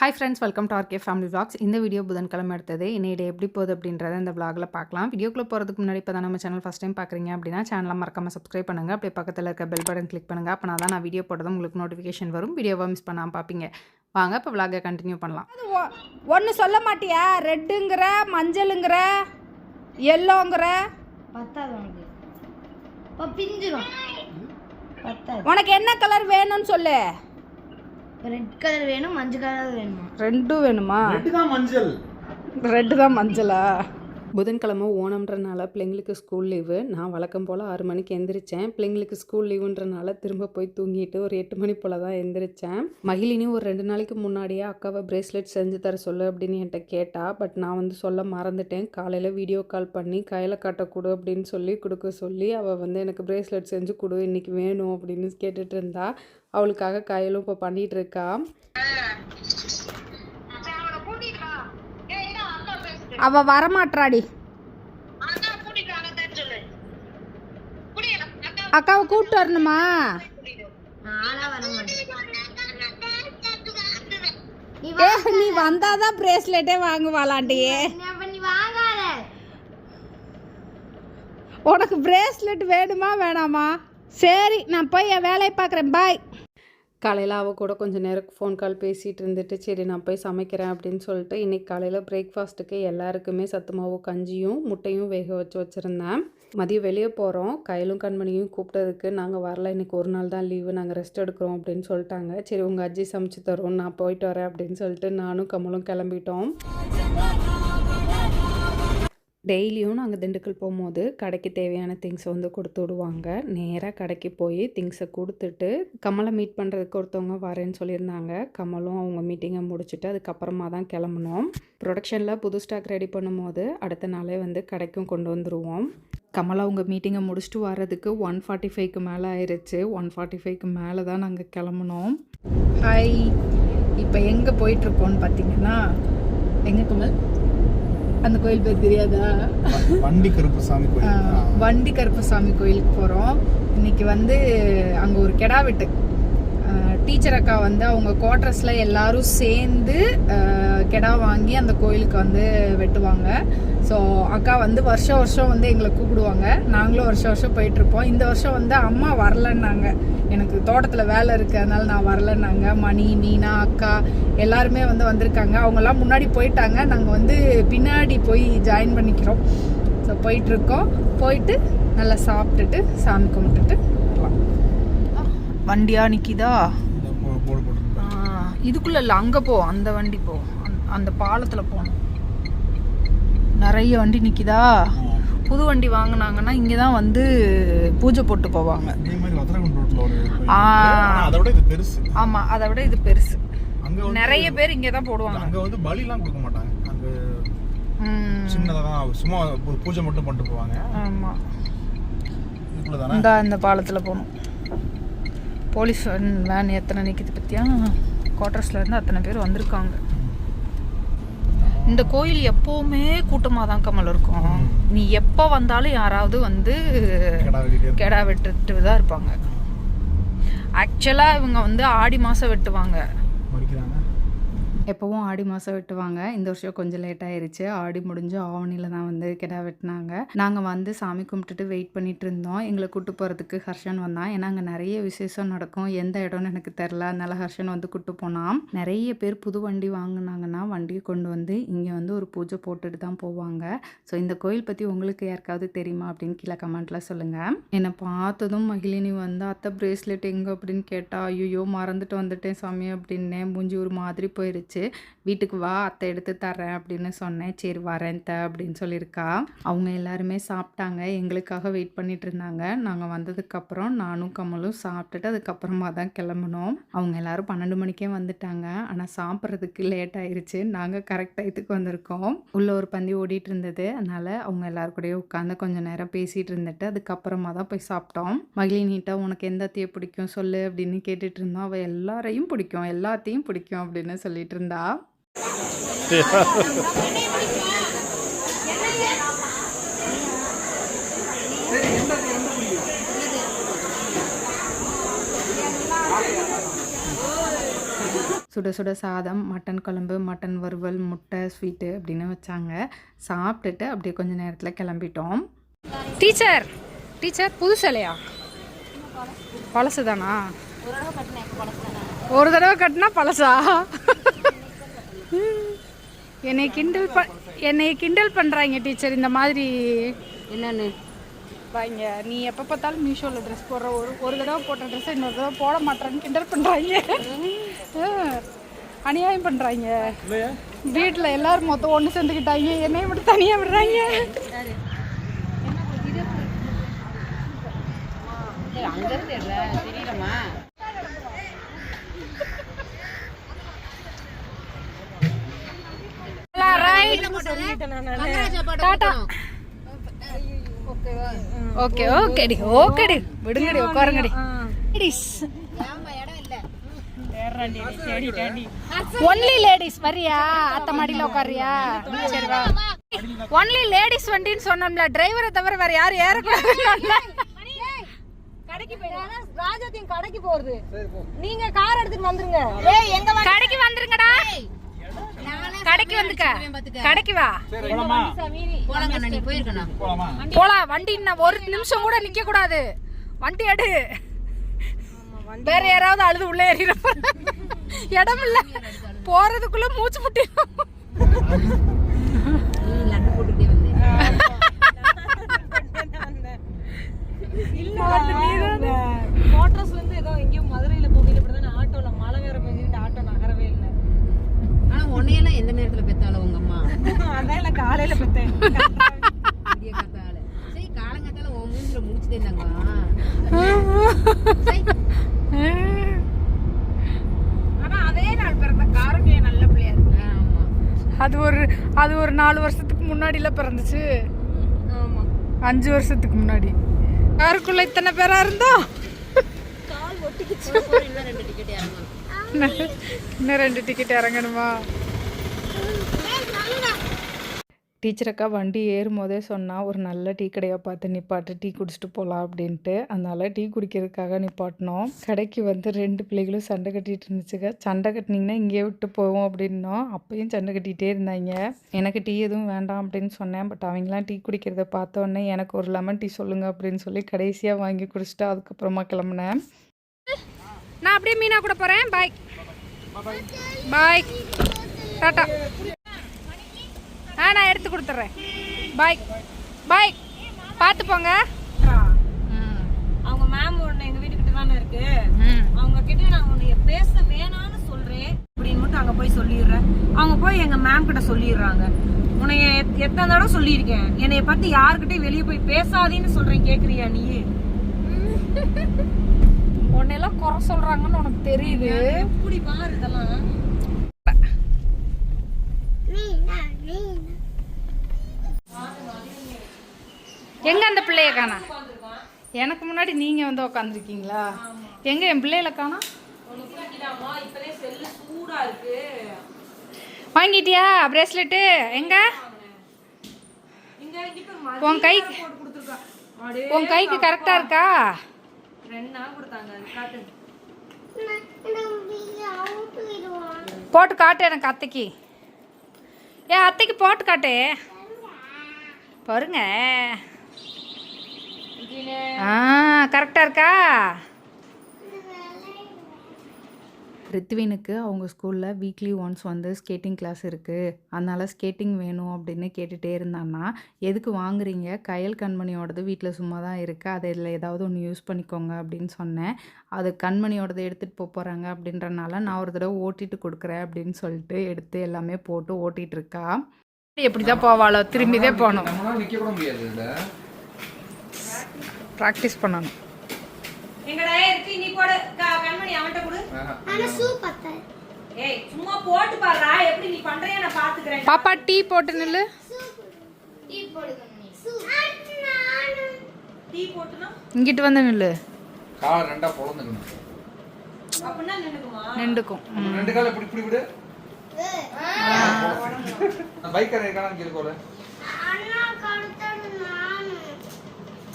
Hi friends, welcome to RK family vlogs. இந்த video புதன்கிழமை எடுத்தது. இன்னைய டே எப்படி போகுது அப்படின்றத இந்த விளாகில் பார்க்கலாம். வீடியோக்குள்ளே போகிறதுக்கு முன்னாடி இப்போ தான் நம்ம சேனல் ஃபஸ்ட் டைம் பார்க்குறீங்க அப்படின்னா சேனலை மறக்காமல் சப்ஸ்கிரைப் பண்ணுங்கள். அப்படியே பக்கத்தில் இருக்க பெல் பட்டன் கிளிக் பண்ணுங்கள். அப்போ நான் வீடியோ போட்டதும் உங்களுக்கு நோட்டிஃபிகேஷன் வரும். வீடியோவை மிஸ் பண்ணாமல் பார்ப்பீங்க. வாங்க இப்போ விளாகை கண்டினியூ பண்ணலாம். ஒன்று சொல்ல மாட்டியா? ரெட்டுங்கிற, மஞ்சளுங்கிற, எல்லோங்கிற பத்தாது உனக்கு. இப்போ பிஞ்சிரும். பத்தாது. உனக்கு என்ன கலர் வேணும்னு சொல்லு. ரெட் கலர் வேணும், மஞ்சள் கலர் வேணுமா? ரெண்டும் வேணுமா? ரெட்டு தான் மஞ்சளா? புதன்கிழமை ஓணம்ன்றனால பிள்ளைங்களுக்கு ஸ்கூல் லீவு. நான் வழக்கம் போல் 6 மணிக்கு எந்திரிச்சேன். பிள்ளைங்களுக்கு ஸ்கூல் லீவுன்றனால திரும்ப போய் தூங்கிட்டு ஒரு 8 மணி போல் தான் எந்திரிச்சேன். மகிழினி ஒரு 2 நாளைக்கு முன்னாடியே அக்காவை பிரேஸ்லெட் செஞ்சு தர சொல்லு அப்படின்னு என்கிட்ட கேட்டா. பட் நான் சொல்ல மறந்துட்டேன். காலையில் வீடியோ கால் பண்ணி கையில் காட்டக்கூடு அப்படின்னு சொல்லி கொடுக்க சொல்லி அவள் எனக்கு பிரேஸ்லெட் செஞ்சு கொடு, இன்றைக்கி வேணும் அப்படின்னு கேட்டுட்டு இருந்தா. அவளுக்காக கையிலும் இப்போ பண்ணிகிட்டு இருக்கா. அவ வரமாட்டாடி. அக்காவை கூப்பிட்டு வரணுமா? நீ வந்தாதான் பிரேஸ்லெட்டே வாங்குவாளாண்டியே. உனக்கு பிரேஸ்லெட் வேணுமா வேணாமா? சரி, நான் போய் என் வேலையை பார்க்குறேன். பாய். காலையில் அவள் கூட கொஞ்சம் நேரம் ஃபோன் கால் பேசிகிட்டு இருந்துட்டு சரி நான் போய் சமைக்கிறேன் அப்படின்னு சொல்லிட்டு இன்றைக்கி காலையில் பிரேக்ஃபாஸ்ட்டுக்கு எல்லாருக்குமே சத்து மாவு கஞ்சியும் முட்டையும் வேக வச்சுருந்தேன். மதியம் வெளியே போகிறோம். கையிலும் கண்மணியும் கூப்பிட்டதுக்கு நாங்கள் வரல, இன்றைக்கி ஒரு நாள் தான் லீவு, நாங்கள் ரெஸ்ட் எடுக்கிறோம் அப்படின்னு சொல்லிட்டாங்க. சரி உங்கள் அஜி சமைச்சு தரோம், நான் போயிட்டு வரேன் அப்படின்னு சொல்லிட்டு நானும் கமலும் கிளம்பிட்டோம். டெய்லியும் நாங்கள் திண்டுக்கல் போகும்போது கடைக்கு தேவையான திங்ஸை கொடுத்து விடுவாங்க. நேராக கடைக்கு போய் திங்ஸை கொடுத்துட்டு கமலை மீட் பண்ணுறதுக்கு ஒருத்தவங்க வரேன்னு சொல்லியிருந்தாங்க. கமலும் அவங்க மீட்டிங்கை முடிச்சுட்டு அதுக்கப்புறமா தான் கிளம்புனோம். ப்ரொடக்ஷனில் புது ஸ்டாக் ரெடி பண்ணும்போது அடுத்த நாளே கடைக்கும் கொண்டு வந்துடுவோம். கமலா அவங்க மீட்டிங்கை முடிச்சுட்டு வர்றதுக்கு 1:45க்கு மேலே ஆயிடுச்சு. 1:45க்கு மேலே தான் நாங்கள் கிளம்புனோம். ஹாய், இப்போ எங்கே போயிட்டுருக்கோன்னு பார்த்தீங்கன்னா, எங்கே கமல்? அந்த கோயில் பேர் தெரியாதா? வண்டி கருப்பசாமி கோயில். வண்டி கருப்பசாமி கோயிலுக்கு போகிறோம். இன்னைக்கு அங்கே ஒரு கெடா வெட்டு. டீச்சர் அக்கா அவங்க குவார்டர்ஸில் எல்லாரும் சேர்ந்து கெடா வாங்கி அந்த கோயிலுக்கு வெட்டுவாங்க. ஸோ அக்கா வருஷம் வருஷம் எங்களை கூப்பிடுவாங்க. நாங்களும் வருஷம் வருஷம் போயிட்டுருப்போம். இந்த வருஷம் அம்மா வரலன்னாங்க. எனக்கு தோட்டத்தில் வேலை இருக்குது, அதனால நான் வரலன்னாங்க. மணி, மீனா, அக்கா எல்லாருமே வந்திருக்காங்க. அவங்கெல்லாம் முன்னாடி போயிட்டாங்க. நாங்கள் பின்னாடி போய் ஜாயின் பண்ணிக்கிறோம். ஸோ போயிட்டுருக்கோம். போயிட்டு நல்லா சாப்பிட்டுட்டு சாமி கும்பிட்டுட்டு வரலாம். வண்டியா நிற்கிதா? இதுக்குள்ள இல்லை, அங்கே போ, அந்த வண்டி போ, அந்த பாலத்தில் போகணும். நிறைய வண்டி நிற்கிதா? புது வண்டி வாங்கினாங்கன்னா இங்கே தான் பூஜை போட்டு போவாங்க. ஆமாம், அதை விட இது பெருசு. நிறைய பேர் இங்கே தான் போடுவாங்க. அங்கே பலிலாம் கொடுக்க மாட்டாங்க. அங்கே சின்னதாக தான் சும்மா பூஜை மட்டும் பண்ணிட்டு போவாங்க. ஆமாம், இந்த பாலத்தில் போகணும். போலீஸ் வேன் எத்தனை நிற்கிது பற்றியா? குவார்டர்ஸ்லேருந்து அத்தனை பேர் வந்திருக்காங்க. இந்த கோயில் எப்போவுமே கூட்டமாக தான் கமல் இருக்கும். நீ எப்போ வந்தாலும் யாராவது கெடா வெட்டுட்டு தான் இருப்பாங்க. ஆக்சுவலாக இவங்க ஆடி மாதம் வெட்டுவாங்க. எப்போவும் ஆடி மாதம் வெட்டுவாங்க. இந்த வருஷம் கொஞ்சம் லேட் ஆயிருச்சு. ஆடி முடிஞ்சு ஆவணியில் தான் கிடா வெட்டினாங்க. நாங்கள் சாமி கும்பிட்டுட்டு வெயிட் பண்ணிட்டு இருந்தோம். எங்களை கூப்பிட்டு போகிறதுக்கு ஹர்ஷன் வந்தான். ஏன்னா அங்கே நிறைய விசேஷம் நடக்கும். எந்த இடம்னு எனக்கு தெரில, அதனால ஹர்ஷன் கூப்பிட்டு போனான். நிறைய பேர் புது வண்டி வாங்கினாங்கன்னா வண்டியை கொண்டு இங்கே ஒரு பூஜை போட்டுட்டு தான் போவாங்க. ஸோ இந்த கோயில் பற்றி உங்களுக்கு யாருக்காவது தெரியுமா அப்படின்னு கீழே கமெண்ட்டில் சொல்லுங்கள். என்னை பார்த்ததும் மகிழினி அத்தை பிரேஸ்லெட் எங்கே அப்படின்னு கேட்டா, ஐயோ மறந்துட்டு வந்துட்டேன் சாமி அப்படின்னே. மூஞ்சி ஒரு மாதிரி போயிருச்சு. வீட்டுக்கு வா, அத்தை எடுத்து தரேன் அப்படின்னு சொன்னேன். சரி வரேன் அப்படின்னு சொல்லியிருக்கா. அவங்க எல்லாருமே சாப்பிட்டாங்க. எங்களுக்காக வெயிட் பண்ணிட்டு இருந்தாங்க. நாங்கள் வந்ததுக்கப்புறம் நானும் கமலும் சாப்பிட்டுட்டு அதுக்கப்புறமா தான் கிளம்புனோம். அவங்க எல்லாரும் 12 மணிக்கே வந்துட்டாங்க. ஆனால் சாப்பிட்றதுக்கு லேட் ஆயிடுச்சு. நாங்கள் கரெக்ட் டயத்துக்கு வந்திருக்கோம். உள்ள ஒரு பந்தி ஓடிட்டு இருந்தது. அதனால அவங்க எல்லாரு கூடயே உட்காந்து கொஞ்சம் நேரம் பேசிட்டு இருந்துட்டு அதுக்கப்புறமா தான் போய் சாப்பிட்டோம். மகிழினிட்ட உனக்கு எந்த அத்தையை பிடிக்கும் சொல்லு அப்படின்னு கேட்டுட்டு இருந்தோம். அவள் எல்லாரையும் பிடிக்கும், எல்லாத்தையும் பிடிக்கும் அப்படின்னு சொல்லிட்டு இருந்தா. சுட சுட சாதம், மட்டன் குழம்பு, மட்டன் வறுவல், முட்டை, ஸ்வீட்டு அப்படின்னு வச்சாங்க. சாப்பிட்டுட்டு அப்படியே கொஞ்சம் நேரத்தில் கிளம்பிட்டோம். டீச்சர் டீச்சர் புது சிலையா? பழசு தானா? ஒரு தடவை கட்டினா பழசா? என்னை கிண்டல் பண்ணுறாங்க டீச்சர். இந்த மாதிரி என்னன்னு வாங்க, நீ எப்போ பார்த்தாலும் மீஷோவில் ட்ரெஸ் போடுற, ஒரு தடவை போட்ட ட்ரெஸ்ஸை இன்னொரு தடவை போட மாட்டேன்னு கிண்டல் பண்ணுறாங்க. அநியாயம் பண்ணுறாங்க. வீட்டில் எல்லாரும் மொத்தம் ஒன்று சேர்ந்துக்கிட்டாங்க, என்னைய மட்டும் தனியாக விடுறாங்க. அங்கிருந்து தெரியலம்மா. ஓகே ஓகேடி ஓகேடி விடுங்கடி, உட்காருங்கடி. ஒன்லி லேடிஸ் வரியா? அத்த மாடியில் உட்காரியா? சரி வா. ஒன்லி லேடிஸ் வண்டின்னு சொன்னோம்ல, டிரைவரை தவிர வேற யாரும் ஏறக்கூடாதுன்னு. கடைக்கு போயிடாத, ராஜாத்தியும் கடைக்கு போறது. நீங்க கார் எடுத்துட்டு வந்துருங்க. கடைக்கு வந்துருங்கடா. கடைக்கு வந்துக்க, கடைக்கு வா. போலாம். வண்டி இன்னும் ஒரு நிமிஷம் கூட நிக்க கூடாது. வண்டி எடு. வேற யாராவது அழுது உள்ள ஏறிட இடம் இல்ல, போறதுக்குள்ள மூச்சு முட்டிடும். கோட்ரஸ்ல இருந்து ஏதோ எங்கேயோ மதுரையில போகையில இப்படிதான் ஆட்டோல மழை வேற பெஞ்சிட்டு ஆட்டோ நகரவே இல்லை. ஆனா உன்னையெல்லாம் எந்த நேரத்துல பெத்தாலும் உங்க அம்மா? அதான் காலையில பெத்தேன். சரி, காலங்காத்தால உன் மூஞ்சில முடிச்சுட்டே இருந்தாங்க. ஆனா அதே நாள் பிறந்த காரக்கே நல்ல பிள்ளையா இருக்கு. அது ஒரு 4 வருஷத்துக்கு முன்னாடில பிறந்துச்சு. 5 வருஷத்துக்கு முன்னாடி. காருக்குள்ள இத்தனை பேரா இருந்தோம். இன்னும் 2 டிக்கெட் இறங்கணுமா? டீச்சர் அக்கா வண்டி ஏறும் போதே சொன்னால் ஒரு நல்ல டீ கடையாக பார்த்து நிப்பாட்டு, டீ குடிச்சிட்டு போகலாம் அப்படின்ட்டு. அதனால் டீ குடிக்கிறதுக்காக நிப்பாட்டினோம். கடைக்கு வந்து 2 பிள்ளைகளும் சண்டை கட்டிகிட்டு இருந்துச்சுங்க. சண்டை கட்டினீங்கன்னா இங்கேயே விட்டு போவோம் அப்படின்னோம். அப்பயும் சண்டை கட்டிகிட்டே இருந்தாங்க. எனக்கு டீ எதுவும் வேண்டாம் அப்படின்னு சொன்னேன். பட் அவங்களாம் டீ குடிக்கிறத பார்த்தோன்னே எனக்கு ஒரு லெமன் டீ சொல்லுங்கள் அப்படின்னு சொல்லி கடைசியாக வாங்கி குடிச்சிட்டு அதுக்கப்புறமா கிளம்புனேன். நான் அப்படியே மீனா கூட போகிறேன். பாய் பாய், டாட்டா. நான் எடுத்து கொடுத்துட்றேன். பாய் பாய், பார்த்து போங்க. அவங்க மேம் ஒன்று எங்க வீட்டுக்கிட்ட தானே இருக்கு. அவங்க கிட்ட நான் உன்னைய பேச வேணான்னு சொல்றேன் அப்படின்னு மட்டும் அங்க போய் சொல்லிடுறேன். அவங்க போய் எங்க மேம் கிட்ட சொல்லிடுறாங்க. உன்னைய எத்தனை தடவை சொல்லியிருக்கேன், என்னைய பத்தி யாருக்கிட்டையும் வெளியே போய் பேசாதீன்னு சொல்றேன், கேக்குறியா நீ? உன்னையெல்லாம் குறை சொல்றாங்கன்னு உனக்கு தெரியுது. எப்படி பாரு இதெல்லாம். எங்க அந்த பிள்ளைய காணா? எனக்கு முன்னாடி நீங்க வந்து உட்காந்துருக்கீங்களா? எங்க என் பிள்ளையில காணா? வாங்கிட்டியா பிரேஸ்லெட்டு? எங்க உன் கைக்கு கரெக்டா இருக்கா? 2 நாள் கொடுத்தாங்க. போட்டு காட்டு எனக்கு அத்தைக்கு. ஏன் அத்தைக்கு போட்டு காட்டு பாருங்க. கரெக்டா இருக்கா? ரித்வினுக்கு அவங்க ஸ்கூலில் வீக்லி ஒன்ஸ் வந்து ஸ்கேட்டிங் கிளாஸ் இருக்குது, அதனால் ஸ்கேட்டிங் வேணும் அப்படின்னு கேட்டுகிட்டே இருந்தான்னா, எதுக்கு வாங்குறீங்க, கயல் கண்மணியோடது வீட்டில் சும்மா தான் இருக்குது, அதை இதில் ஏதாவது ஒன்று யூஸ் பண்ணிக்கோங்க அப்படின்னு சொன்னேன். அது கண்மணியோடது எடுத்துகிட்டு போகிறாங்க அப்படின்றனால நான் ஒரு தடவை ஓட்டிட்டு கொடுக்குறேன் அப்படின்னு சொல்லிட்டு எடுத்து எல்லாமே போட்டு ஓட்டிகிட்டு இருக்கா. எப்படி தான் போவாளோ, திரும்பிதே போகணும். ப்ராக்டிஸ் பண்ணணும். எங்கடா இருக்கு நீ போடு கண்மணி அவன்ட்ட கொடு. انا சூ பத்த. ஏய் சும்மா போட்டு பாருடா, எப்படி நீ பண்றியா நான் பாத்துக்கறேன். பாப்பா டீ போட்டு நில்லு. டீ போடு கண்மணி. டீ போட்டுனா இங்கிட்டு வந்து நில்லு. கால் ரெண்டா பொளந்துக்கணும். அப்பனா நின்னுக்குமா? நின்னுக்கும். 2 கால இப்படி விடு. நான் பைக் ஏறலாம் கேளுக்கோல. அண்ணா கடுத்தடு நான்.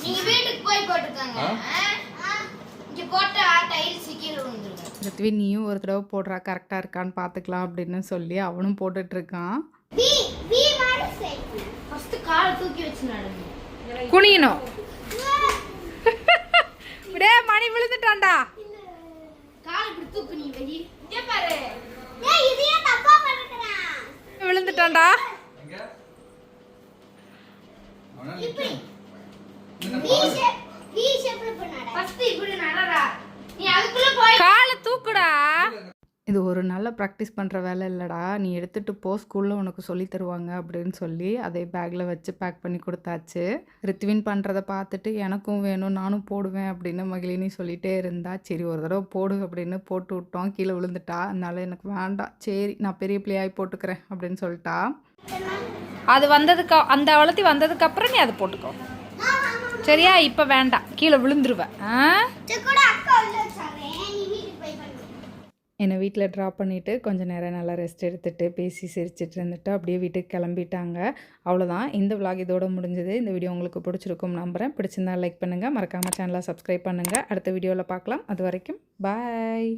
நீ வீட்டுக்கு போய் போட்டுக்கங்க. இங்க போட்டா டைல்ஸ் கீழே விழுந்துருங்க. ரித்வின் நீயும் ஒரு தடவை போடுறா கரெக்டாக இருக்கான்னு பார்த்துக்கலாம் அப்படின்னு சொல்லி அவனும் போட்டுட்ருக்கான். வி மாதிரி சைக்கிள் ஃபர்ஸ்ட் காலை தூக்கி வச்சு நடங்க. குனியணும். விடே மணி விழுந்துட்டான்டா. காலை இப்படி தூக்கு நீ வெடி. இங்க பாரு. ஏய் இது ஏன் தப்பா பண்ணிட்டறான்? விழுந்துட்டான்டா. இப்படி வி ஷேப்ல பண்ணடா. ஃபர்ஸ்ட் இப்படி நடடா. நீ அதுக்குள்ள போய் காலை தூக்குடா. இது ஒரு நல்ல ப்ராக்டிஸ் பண்ணுற வேலை இல்லைடா, நீ எடுத்துகிட்டு போ, ஸ்கூலில் உனக்கு சொல்லி தருவாங்க அப்படின்னு சொல்லி அதை பேக்கில் வச்சு பேக் பண்ணி கொடுத்தாச்சு. ரித்வின் பண்ணுறதை பார்த்துட்டு எனக்கும் வேணும் நானும் போடுவேன் அப்படின்னு மகிழினி சொல்லிகிட்டே இருந்தா. சரி ஒரு தடவை போடு அப்படின்னு போட்டு விட்டோம். கீழே விழுந்துட்டா, அதனால எனக்கு வேண்டாம், சரி நான் பெரிய பிள்ளையாகி போட்டுக்கிறேன் அப்படின்னு சொல்லிட்டா. அது வந்ததுக்கு அந்த வளர்த்தி வந்ததுக்கு அப்புறம் நீ அதை போட்டுக்கோ சரியா? இப்போ வேண்டாம், கீழே விழுந்துருவேன். கூட அக்கா உள்ள வச்சாங்க. நீ வீட்டுக்கு போய் பண்ணு. என்னை வீட்டில் ட்ராப் பண்ணிவிட்டு கொஞ்சம் நேரம் நல்லா ரெஸ்ட் எடுத்துகிட்டு பேசி சிரிச்சிட்டு இருந்துட்டு அப்படியே வீட்டுக்கு கிளம்பிட்டாங்க. அவ்வளோதான், இந்த vlog இதோட முடிஞ்சது. இந்த வீடியோ உங்களுக்கு பிடிச்சிருக்கும் நம்புகிறேன். பிடிச்சிருந்தா லைக் பண்ணுங்கள், மறக்காமல் சேனலை சப்ஸ்கிரைப் பண்ணுங்கள். அடுத்த வீடியோவில் பார்க்கலாம். அது வரைக்கும் பாய்.